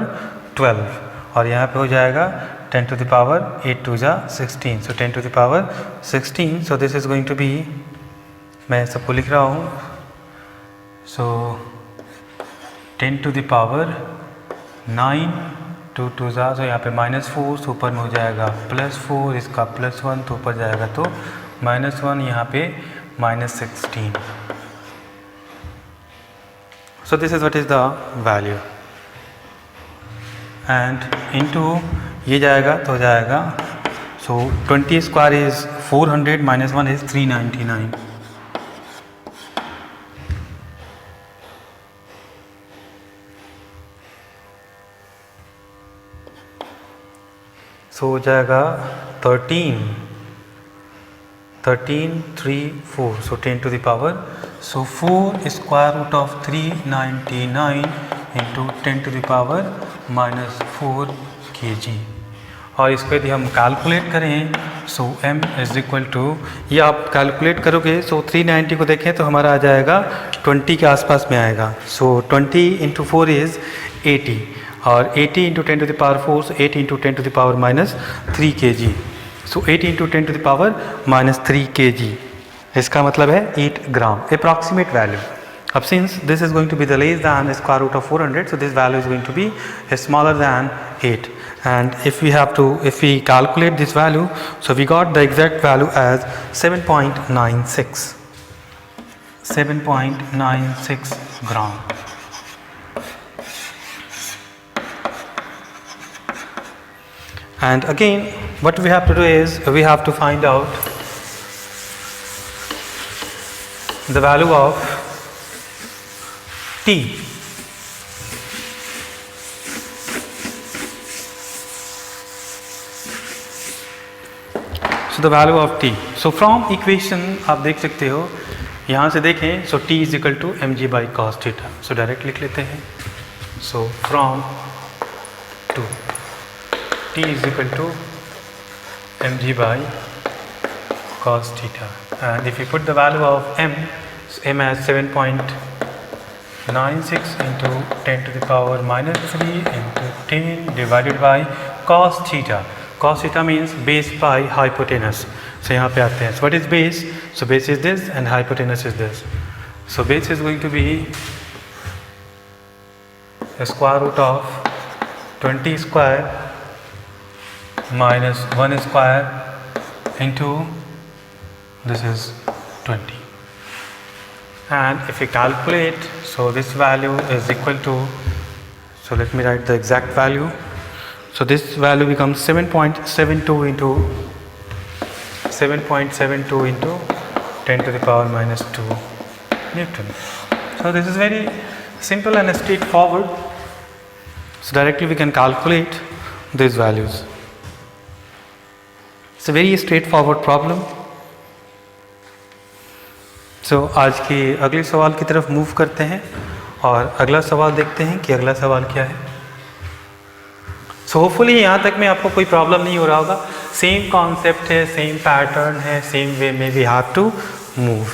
12 और यहाँ पे हो जाएगा 10 to the power 8 2 जा 16, so 10 to the power 16, so this is going to be, मैं सबको लिख रहा हूँ, so 10 to the power 9 2 2 जा, so यहाँ पे -4, so ऊपर में हो जाएगा +4, इसका +1, तो ऊपर जाएगा तो -1, यहाँ पे -16. So this is what is the value and into ये जाएगा तो हो जाएगा, so 20 square is 400 minus 1 is 399. So हो जाएगा 13 3 4, so 10 to the power, so 4 square root of 399 into 10 to the power -4 kg. और इसको यदि हम कैलकुलेट करें, सो m इज इक्वल टू, ये आप कैलकुलेट करोगे, सो 390 को देखें तो हमारा आ जाएगा 20 के आसपास में आएगा, सो 20 इंटू 4 इज़ 80 और 80 इंटू 10 टू द पावर 4, सो 80 into 10 to the power -3 kg, so 80 into 10 to the power -3 kg, इसका मतलब है 8 ग्राम अप्रॉक्सीमेट वैल्यू. अब since this is going to be the less than square root of 400, so this value is going to be smaller than 8, and if we calculate this value, so we got the exact value as 7.96 gram. And again what we have to do is we have to find out the value of t. So the value of t. So from equation आप देख सकते हो, यहाँ से देखें, so t is equal to mg by cos theta. So direct लिख लेते हैं. So from to t is equal to mg by cos theta, and if you put the value of m, so m as 7.96 into 10 to the power -3 into 10 divided by cos theta. Cos theta means base by hypotenuse. So यहाँ पे आते हैं. So what is base? So base is this and hypotenuse is this. So base is going to be the square root of 20 square minus 1 square into this is 20. And if we calculate, so this value is equal to, so let me write the exact value. So this value becomes 7.72 into 10 to the power -2 Newton. So this is very simple and straightforward. So directly we can calculate these values. It's a very straightforward problem. So आज की अगले सवाल की तरफ move करते हैं और अगला सवाल देखते हैं कि अगला सवाल क्या है. सो होपफुली यहाँ तक में आपको कोई प्रॉब्लम नहीं हो रहा होगा. सेम कॉन्सेप्ट है, सेम पैटर्न है, सेम वे में वी हैव टू मूव.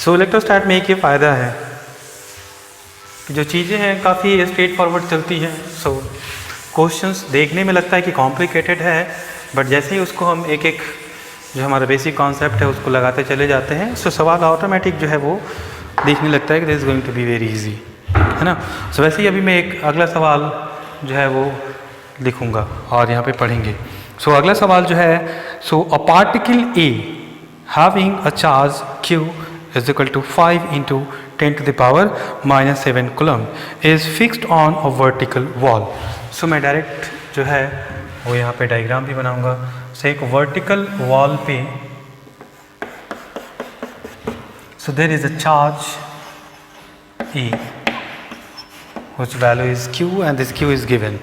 सो इलेक्ट्रोस्टैट में एक ये फ़ायदा है कि जो चीज़ें हैं काफ़ी स्ट्रेट फॉरवर्ड चलती हैं. सो क्वेश्चंस देखने में लगता है कि कॉम्प्लिकेटेड है, बट जैसे ही उसको हम एक एक जो हमारा बेसिक कॉन्सेप्ट है उसको लगाते चले जाते हैं, सो सवाल ऑटोमेटिक जो है वो देखने लगता है कि this is going to be very easy, है ना. सो वैसे ही अभी मैं एक अगला सवाल जो है वो लिखूंगा और यहाँ पे पढ़ेंगे. सो अगला सवाल जो है, so a particle A having a charge q is equal to 5 into 10 to the power -7 coulomb is fixed on a vertical wall. So मैं डायरेक्ट जो है वो यहाँ पे डायग्राम भी बनाऊंगा. सो एक वर्टिकल वॉल पे, so there is a charge E whose value is q and this q is given.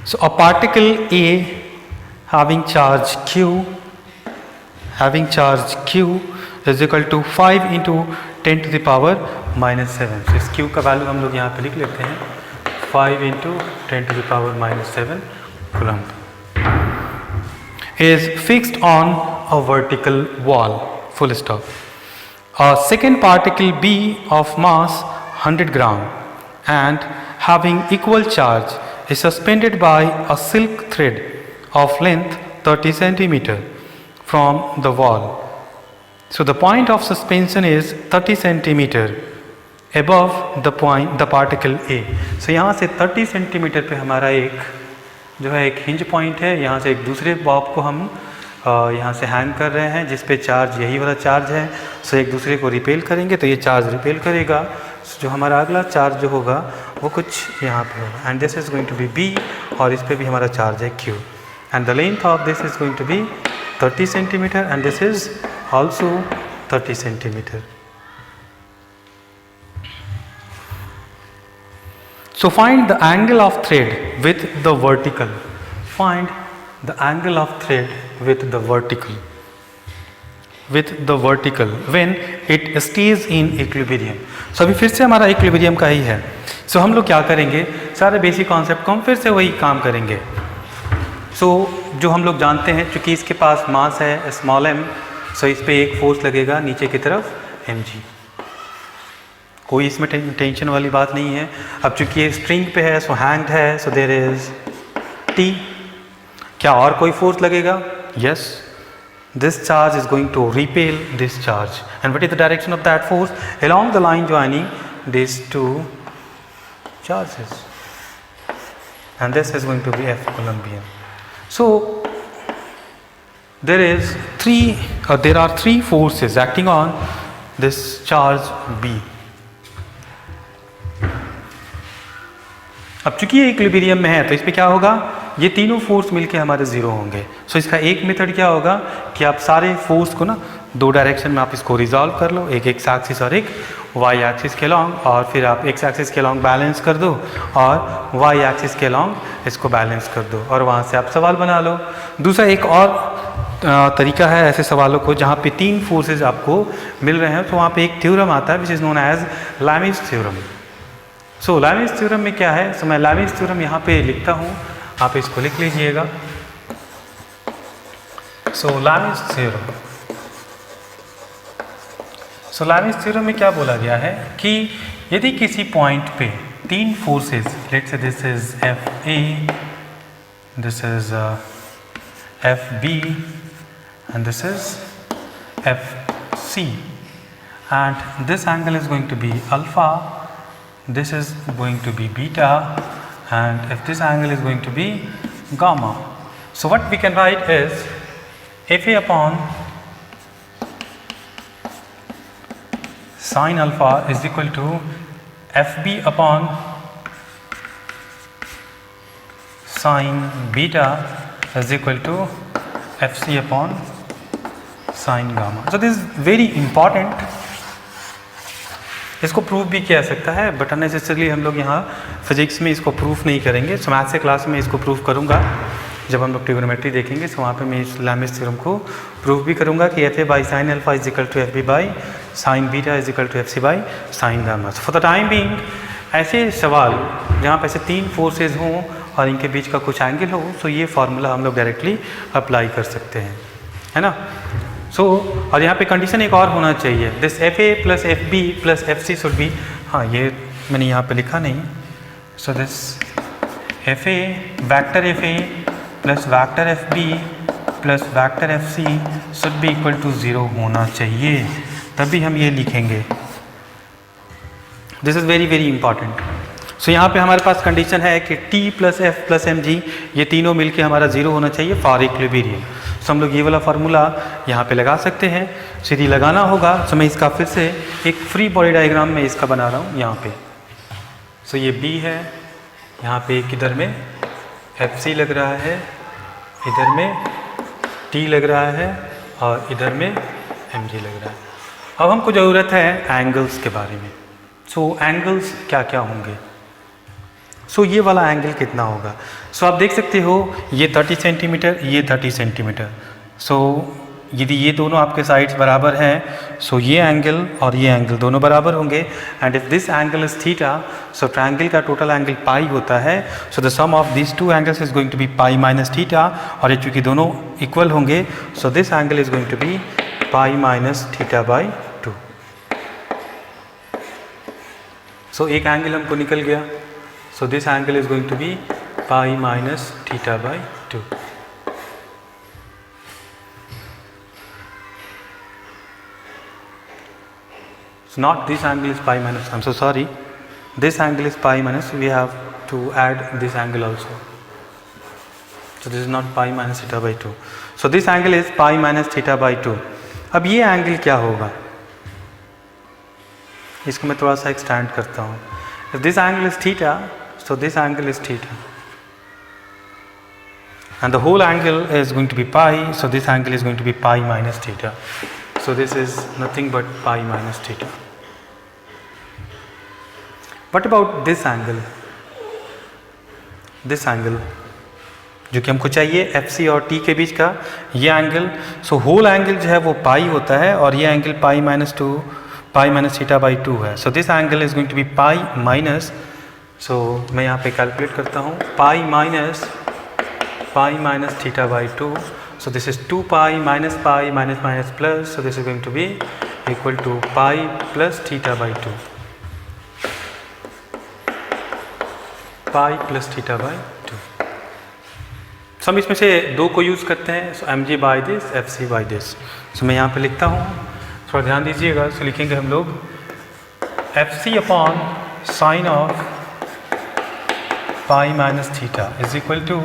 So a particle A having charge q is equal to 5 into 10 to the power -7. So इस q का value हम लोग यहाँ पे लिख लेते हैं 5 into 10 to the power -7 coulomb is fixed on a vertical wall, full stop. A second particle B of mass 100 gram and having equal charge is suspended by a silk thread of length 30 centimeter from the wall. So the point of suspension is 30 centimeter above the particle A. So यहाँ से 30 centimetre पे हमारा एक जो है एक hinge point है, यहाँ से एक दूसरे बॉब को हम यहाँ से हैंग कर रहे हैं जिस पे चार्ज यही वाला चार्ज है. सो एक दूसरे को रिपेल करेंगे तो ये चार्ज रिपेल करेगा. जो हमारा अगला चार्ज जो होगा वो कुछ यहाँ पे होगा and this is going to be B और इस पे भी हमारा चार्ज है Q and the length of this is going to be 30 centimetre and this is also 30 centimetre. So find the angle of thread with the vertical. Find the angle of thread with the vertical. With the vertical when it stays in equilibrium. So अभी फिर से हमारा equilibrium का ही है. So हम लोग क्या करेंगे, सारे बेसिक कॉन्सेप्ट को हम फिर से वही काम करेंगे. So जो हम लोग जानते हैं, चूँकि इसके पास मास है स्मॉल m, so इस पे एक फोर्स लगेगा नीचे की तरफ mg. कोई इसमें टेंशन वाली बात नहीं है. अब चूंकि ये स्ट्रिंग पे है, सो हैंग्ड है, सो देयर इज टी. क्या और कोई फोर्स लगेगा? Yes, this charge is going to repel this charge and what is the direction of that force? Along the line joining this two charges and this is going to be F Coulombian. So there are three forces acting on this charge B. अब चूंकि ये equilibrium में है तो इस पे क्या होगा, ये तीनों फोर्स मिलके हमारे ज़ीरो होंगे. सो इसका एक मेथड क्या होगा कि आप सारे फोर्स को ना दो डायरेक्शन में आप इसको रिजॉल्व कर लो, एक एक्स एक्सिस और एक वाई एक्सिस के लॉन्ग, और फिर आप एक्स एक्सिस के लॉन्ग बैलेंस कर दो और वाई एक्सिस के लॉन्ग इसको बैलेंस कर दो और वहाँ से आप सवाल बना लो. दूसरा एक और तरीका है ऐसे सवालों को जहाँ पे तीन फोर्सेज आपको मिल रहे हैं, तो वहाँ पे एक थ्योरम आता है which is known as Lami's theorem. So Lami's theorem में क्या है, सो मैं लैमिस थ्योरम यहाँ पे लिखता हूँ, आप इसको लिख लीजिएगा. सो लैमिस थ्योरम में क्या बोला गया है कि यदि किसी पॉइंट पे तीन forces, let's say this is F A, this is F B and this is F C and this angle is going to be alpha, this is going to be beta, and if this angle is going to be gamma. So what we can write is Fa upon sin alpha is equal to Fb upon sin beta is equal to Fc upon sin gamma. So this is very important. इसको proof भी किया सकता है but unnecessarily हम लोग यहाँ physics में इसको प्रूफ नहीं करेंगे. सो मैथ्स के क्लास में इसको प्रूफ करूँगा जब हम लोग ट्रिग्नोमेट्री देखेंगे. सो वहाँ पे मैं इस लैमिस थ्योरम को प्रूफ भी करूँगा कि F A by sine alpha is equal to F B by sine beta is equal to F C by sine gamma. For the time being ऐसे सवाल जहाँ पे ऐसे तीन फोर्सेज हों और इनके बीच का कुछ एंगल हो, सो ये फार्मूला हम लोग डायरेक्टली अप्लाई कर सकते हैं, है ना. सो और यहाँ पे कंडीशन एक और होना चाहिए, this F A plus F B plus F C should be, हाँ ये मैंने यहाँ पे लिखा नहीं. So this F A vector F A plus vector F B plus vector F C should be equal to 0 होना चाहिए, तभी हम ये लिखेंगे. This is very very important. So यहाँ पे हमारे पास कंडीशन है कि T plus F plus M G ये तीनों मिलके हमारा 0 होना चाहिए फॉर इक्विलिब्रियम. सो हम लोग ये वाला फार्मूला यहाँ पे लगा सकते हैं. सो यदि लगाना होगा तो मैं इसका फिर से एक फ्री बॉडी डायग्राम में इसका बना रहा हूँ यहाँ पे. सो ये बी है, यहाँ पे एक इधर में एफ सी लग रहा है, इधर में टी लग रहा है और इधर में एम जी लग रहा है. अब हमको ज़रूरत है एंगल्स के बारे में. सो एंगल्स क्या क्या होंगे. सो ये वाला एंगल कितना होगा. सो आप देख सकते हो ये 30 सेंटीमीटर, ये 30 सेंटीमीटर. सो यदि ये दोनों आपके साइड्स बराबर हैं, सो ये एंगल और ये एंगल दोनों बराबर होंगे. And if this angle is theta, so triangle का टोटल एंगल पाई होता है. So the sum of this two angles is going to be pi minus theta, और ये चूँकि दोनों इक्वल होंगे, so this angle is going to be pi minus theta by 2. So एक angle हमको निकल गया. So this angle is going to be pi minus theta by 2. So not this angle is pi minus, I'm so sorry, this angle is pi minus, we have to add this angle also. So this is not pi minus theta by 2. So this angle is pi minus theta by 2. अब ये angle क्या होगा, इसको मैं थोड़ा सा extend करता हूँ. If this angle is theta, so this angle is theta. And the whole angle is going to be pi, so this angle is going to be pi minus theta. So this is nothing but pi minus theta. What about this angle? This angle जो कि हमको चाहिए FC और T के बीच का ये angle. So whole angle जो है वो पाई होता है और ये angle pi minus theta by 2 है. So this angle is going to be pi minus, so मैं यहाँ पे कैलकुलेट करता हूँ, pi minus theta by 2. So this is 2 pi minus plus, so this is going to be equal to pi plus theta by 2. Pi plus theta by 2. So हम इसमें से दो को यूज़ करते हैं. So M G by this, F C by this. So मैं यहाँ पे लिखता हूँ, थोड़ा ध्यान दीजिएगा. सो लिखेंगे हम लोग F C upon sine of pi minus theta is equal to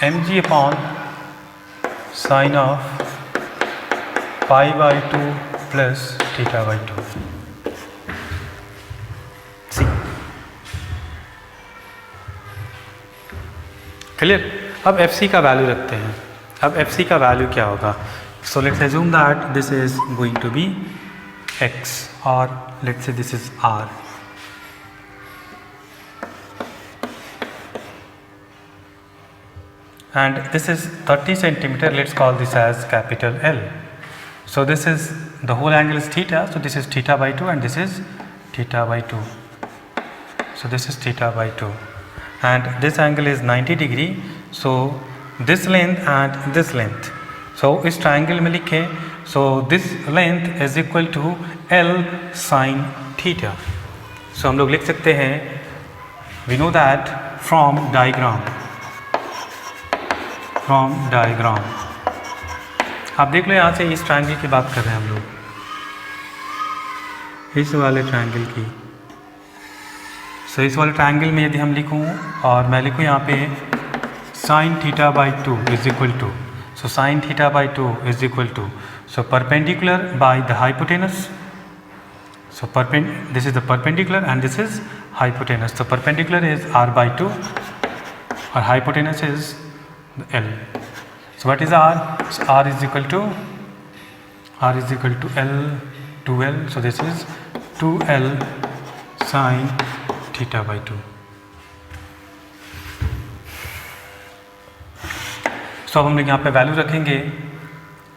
M G upon sine of pi by 2 plus theta by 2. Clear. अब एफ सी का वैल्यू रखते हैं. अब एफ सी का वैल्यू क्या होगा. So let's assume that this is going to be X और let's say this is R. And this is 30 centimetre. Let's call this as capital L. So this is the whole angle is theta, so this is theta by 2 and this is theta by 2. So this is theta by 2. And this angle is 90 degree. So this length and this length. So इस triangle में लिखें, so this length is equal to L sin theta. So हम लोग लिख सकते हैं, we know that from diagram. आप देख लो यहाँ से इस triangle की बात कर रहे हैं हम लोग, इस वाले triangle की. सो इस वाले ट्रायंगल में यदि हम लिखूँ और मैं लिखूँ यहाँ पे sine theta by 2 is equal to, so sine theta by 2 is equal to, so perpendicular by the hypotenuse. So this is the perpendicular and this is hypotenuse. So perpendicular is r by 2 और hypotenuse is l. So what is r? So r is equal to l 2l. So this is 2l sine theta by 2. So अब हम लोग यहाँ पे value रखेंगे.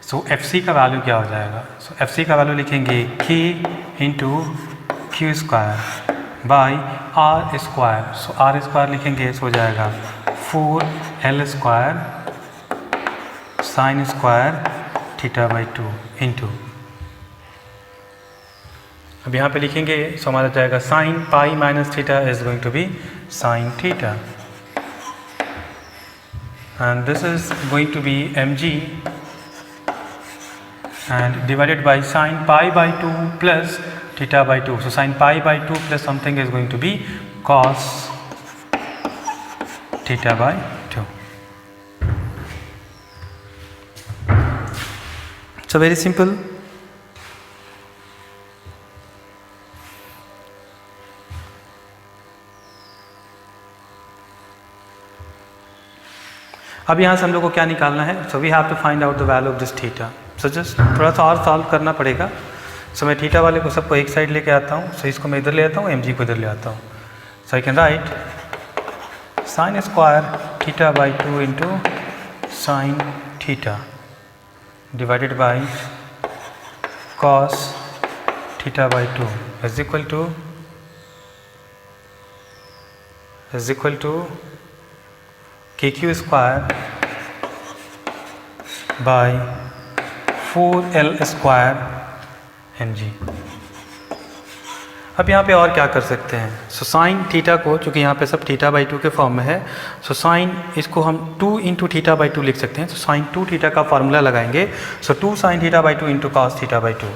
सो F C का value क्या हो जाएगा. सो एफ सी का वैल्यू लिखेंगे k into Q square by R square. So R square लिखेंगे, सो हो जाएगा 4l square sine square theta by 2 into, अब यहाँ पे लिखेंगे, सो हमारा जाएगा sine pi minus theta is going to be sine theta and this is going to be M G and divided by sine pi by 2 plus theta by 2. So sine pi by 2 plus something is going to be cos theta by 2. So very simple. अब यहाँ से हम लोग को क्या निकालना है. So we have to find out the value of this theta. So just थोड़ा सा और सॉल्व करना पड़ेगा. सो मैं थीटा वाले को सबको एक साइड लेके आता हूँ. सो इसको मैं इधर ले आता हूँ, एम जी को इधर ले आता हूँ. So I can write sine square theta by 2 into sine theta divided by cos theta by 2 is equal to KQ square by 4L square mg. अब यहाँ पे और क्या कर सकते हैं, सो साइन थीटा को, चूँकि यहाँ पे सब थीटा बाई 2 के फॉर्म में है, सो साइन इसको हम 2 इंटू थीटा बाई 2 लिख सकते हैं। तो साइन 2 थीटा का फार्मूला लगाएंगे, so 2 sine theta by 2 into cos theta by 2,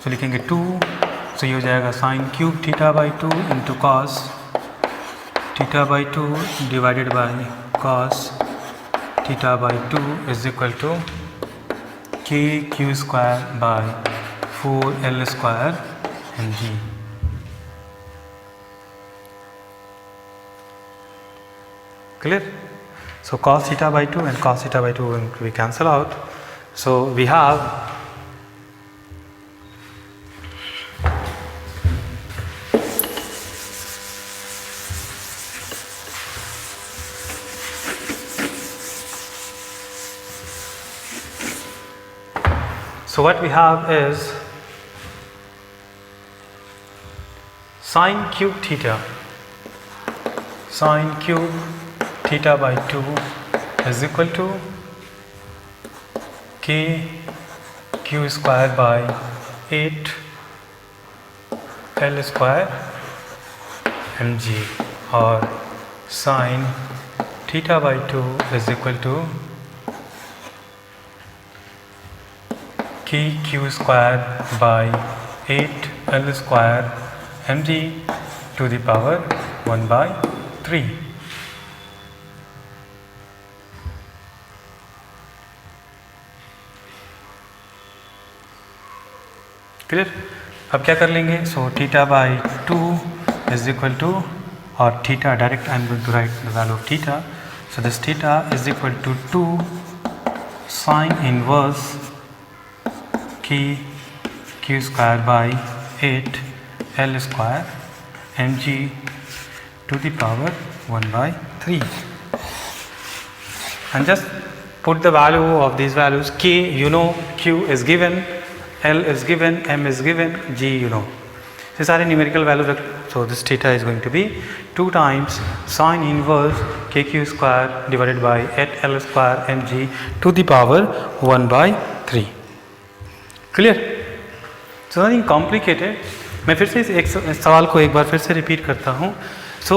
so लिखेंगे 2, सो ये हो जाएगा sine cube theta by 2 into cos theta by 2 divided by cos theta by 2 is equal to K Q square by 4L square mg। Clear? So cos theta by 2 and cos theta by 2 we cancel out. So we have what we have is sine cube theta, sine cube theta by 2 is equal to k q square by 8 L square mg, और sin theta by 2 is equal to k q square by 8 L square mg to the power 1 by 3। Clear? अब क्या कर लेंगे, so theta by 2 is equal to, और theta direct I am going to write the value of theta, so this theta is equal to 2 sine inverse K Q square by 8 L square mg to the power 1 by 3, and just put the value of these values, k you know, q is given, L is given, m is given, g you know, ये सारे numerical value रख। So this theta is going to be 2 times sine inverse K Q square divided by 8 L square mg to the power 1 by 3। Clear? So nothing complicated. मैं फिर से इस सवाल को एक बार फिर से रिपीट करता हूँ। सो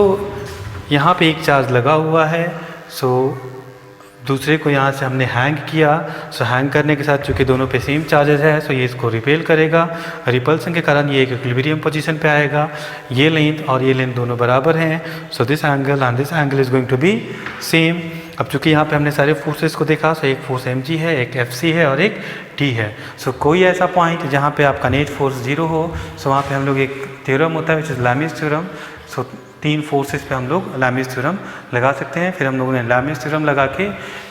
यहाँ पे एक चार्ज लगा हुआ है, सो दूसरे को यहाँ से हमने हैंग किया, सो हैंग करने के साथ चूँकि दोनों पे सेम चार्जेस है, सो ये इसको रिपेल करेगा, रिपल्सन के कारण ये एक इक्विलिब्रियम पोजीशन पे आएगा। ये लेंथ और ये लेंथ दोनों बराबर हैं, so this angle and this angle is going to be same. अब चूँकि यहाँ पे हमने सारे फोर्सेस को देखा, सो एक फोर्स mg है, एक fc है और एक t है। सो कोई ऐसा पॉइंट जहाँ पे आपका नेट फोर्स 0 हो, सो वहाँ पे हम लोग एक थ्योरम होता है which is Lami's theorem. So 3 forces पे हम लोग लैमिस थ्योरम लगा सकते हैं। फिर हम लोगों ने लैमिस थ्योरम लगा के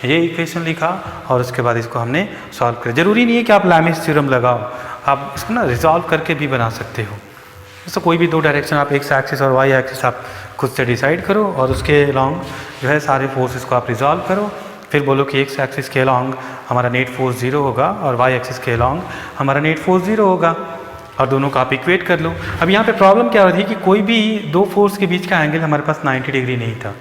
ये इक्वेशन लिखा और उसके बाद इसको हमने सॉल्व किया। ज़रूरी नहीं है कि आप लैमिस थ्योरम लगाओ, आप इसको ना रिजॉल्व करके भी बना सकते हो। तो कोई भी 2 डायरेक्शन आप एक्स एक्सिस और वाई एक्सिस आप खुद से डिसाइड करो और उसके अलॉन्ग जो है सारे फोर्सेस को आप रिजॉल्व करो। फिर बोलो कि एक्स एक्सिस के अलॉन्ग हमारा नेट फोर्स 0 होगा और वाई एक्सिस के अलॉन्ग हमारा नेट फोर्स 0 होगा, और दोनों को आप इक्वेट कर लो। अब यहाँ पे प्रॉब्लम क्या हो रही थी कि कोई भी 2 फोर्स के बीच का एंगल हमारे पास 90 डिग्री नहीं था।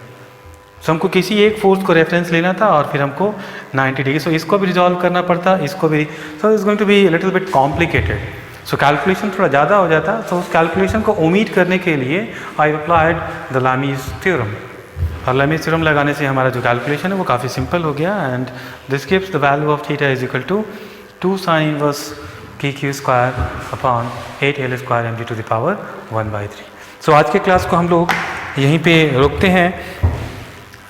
सो हमको किसी एक फोर्स को रेफरेंस लेना था और फिर हमको 90 डिग्री, सो इसको भी रिजॉल्व करना पड़ता, इसको भी। So it's going to be little bit complicated, so calculation थोड़ा ज़्यादा हो जाता। सो उस कैलकुलेशन को ओमिट करने के लिए I applied the Lami's theorem, और लैमिस थ्योरम लगाने से हमारा जो कैलकुलेशन है वो काफ़ी सिंपल हो गया। And this gives the value of theta is equal to 2 sine inverse K Q square upon 8 L square mg to the power 1 by 3। So आज के क्लास को हम लोग यहीं पे रोकते हैं।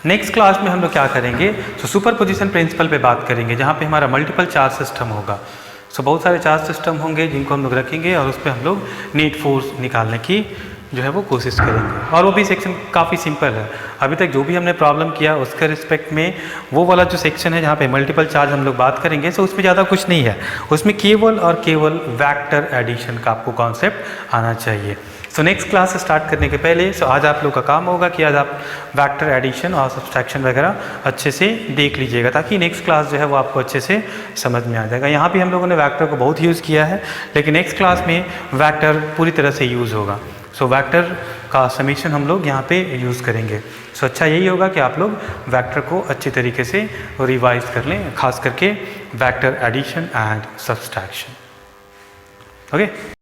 नेक्स्ट क्लास में हम लोग क्या करेंगे, सो सुपर पोजिशन प्रिंसिपल पे बात करेंगे, जहाँ पे हमारा मल्टीपल चार्ज सिस्टम होगा। सो बहुत सारे चार्ज सिस्टम होंगे जिनको हम लोग रखेंगे और उस पर हम लोग नेट फोर्स निकालने की जो है वो कोशिश करेंगे, और वो भी सेक्शन काफ़ी सिंपल है। अभी तक जो भी हमने प्रॉब्लम किया उसके रिस्पेक्ट में वो वाला जो सेक्शन है जहाँ पे मल्टीपल चार्ज हम लोग बात करेंगे, सो उसमें ज़्यादा कुछ नहीं है, उसमें केवल और केवल वेक्टर एडिशन का आपको कॉन्सेप्ट आना चाहिए। सो नेक्स्ट क्लास स्टार्ट करने के पहले सो आज आप लोग का काम होगा कि आज आप वेक्टर एडिशन और सब्सट्रैक्शन वगैरह अच्छे से देख लीजिएगा, ताकि नेक्स्ट क्लास जो है वो आपको अच्छे से समझ में आ जाएगा। यहाँ भी हम लोगों ने वेक्टर को बहुत यूज़ किया है, लेकिन नेक्स्ट क्लास में वेक्टर पूरी तरह से यूज़ होगा। सो वेक्टर का समीशन हम लोग यहाँ पे यूज़ करेंगे। सो अच्छा यही होगा कि आप लोग वेक्टर को अच्छे तरीके से रिवाइज कर लें, खास करके vector addition and subtraction. Okay.